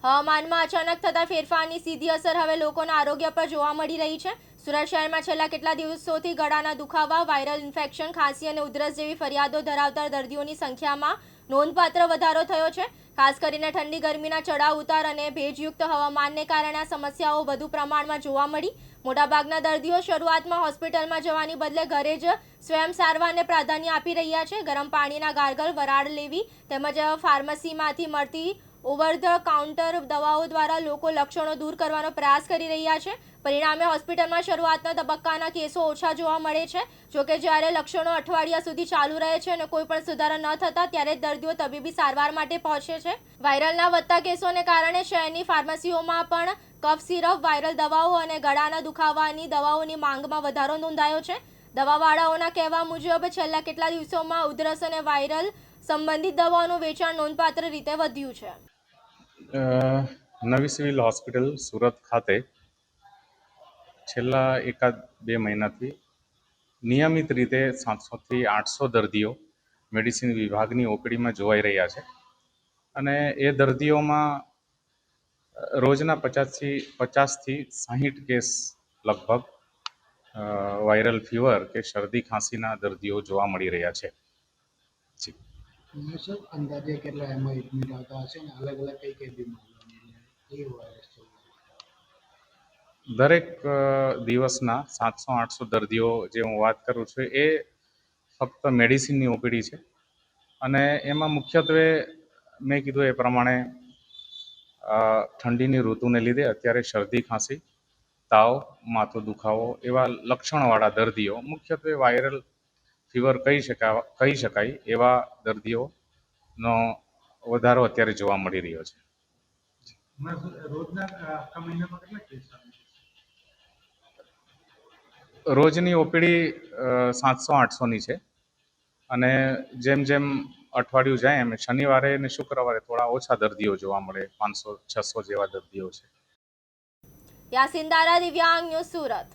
હવામાનમાં અચાનક થતા ફેરફારની સીધી અસર હવે લોકોના આરોગ્ય પર જોવા મળી રહી છે. સુરત શહેરમાં છેલ્લા કેટલા દિવસોથી ગળાના દુખાવા, વાયરલ ઇન્ફેક્શન, ખાંસી અને ઉધરસ જેવી ફરિયાદો ધરાવતા દર્દીઓની સંખ્યામાં નોંધપાત્ર વધારો થયો છે. ખાસ કરીને ઠંડી ગરમીના ચઢાવ ઉતાર અને ભેજયુક્ત હવામાનને કારણે આ સમસ્યાઓ વધુ પ્રમાણમાં જોવા મળી. મોટાભાગના દર્દીઓ શરૂઆતમાં હોસ્પિટલમાં જવાની બદલે ઘરે જ સ્વયં સારવારને પ્રાધાન્ય આપી રહ્યા છે. ગરમ પાણીના ગાર્ગલ, વરાળ લેવી તેમજ ફાર્મસીમાંથી મળતી ઓવર ધ કાઉન્ટર દવાઓ દ્વારા લોકો લક્ષણો દૂર કરવાનો પ્રયાસ કરી રહ્યા છે. પરિણામે હોસ્પિટલમાં શરૂઆતના તબક્કાના કેસો ઓછા જોવા મળે છે. જોકે જ્યારે લક્ષણો અઠવાડિયા સુધી ચાલુ રહે છે અને કોઈ પણ સુધારો ન થતા ત્યારે દર્દીઓ તબીબી સારવાર માટે પહોંચે છે. વાયરલના વધતા કેસોને કારણે શહેરની ફાર્મસીઓમાં પણ કફ સિરપ, વાયરલ દવાઓ અને ગળાના દુખાવાની દવાઓની માંગમાં વધારો નોંધાયો છે. દવાવાળાઓના કહેવા મુજબ છેલ્લા કેટલા દિવસોમાં ઉધરસ અને વાયરલ સંબંધિત દવાઓનું વેચાણ નોંધપાત્ર રીતે વધ્યું છે. નવી સિવિલ હોસ્પિટલ સુરત ખાતે છેલ્લા એકાદ બે મહિનાથી નિયમિત રીતે 700થી 800 દર્દીઓ મેડિસિન વિભાગની ઓપીડીમાં જોવાઈ રહ્યા છે અને એ દર્દીઓમાં રોજના 50થી 60 કેસ લગભગ વાયરલ ફીવર કે શરદી ખાંસીના દર્દીઓ જોવા મળી રહ્યા છે. જી સર, અંદાજે કેટલા એમાં એડમિટ આવતા હશે ને અલગ અલગ કઈ બીમારીઓ વાયરસ છે? દરેક દિવસના 700-800 દર્દીઓ જે હું વાત કરું છું એ ફક્ત મેડિસિનની ઓપીડી છે અને એમાં મુખ્યત્વે મેં કીધું એ પ્રમાણે ઠંડીની ઋતુને લીધે અત્યારે શરદી ખાંસી, તાવ, માથું દુખાવો એવા લક્ષણવાળા દર્દીઓ, મુખ્યત્વે વાયરલ ફીવર કહી શકાય એવા દર્દીઓનો વધારો અત્યારે જોવા મળી રહ્યો છે. રોજની ઓપીડી 700-800ની છે અને જેમ જેમ અઠવાડિયું જાય એમ શનિવારે અને શુક્રવારે થોડા ઓછા દર્દીઓ જોવા મળે, 500-600 જેવા દર્દીઓ છે. યાસીન દારા, દિવ્યાંગ ન્યૂઝ, સુરત.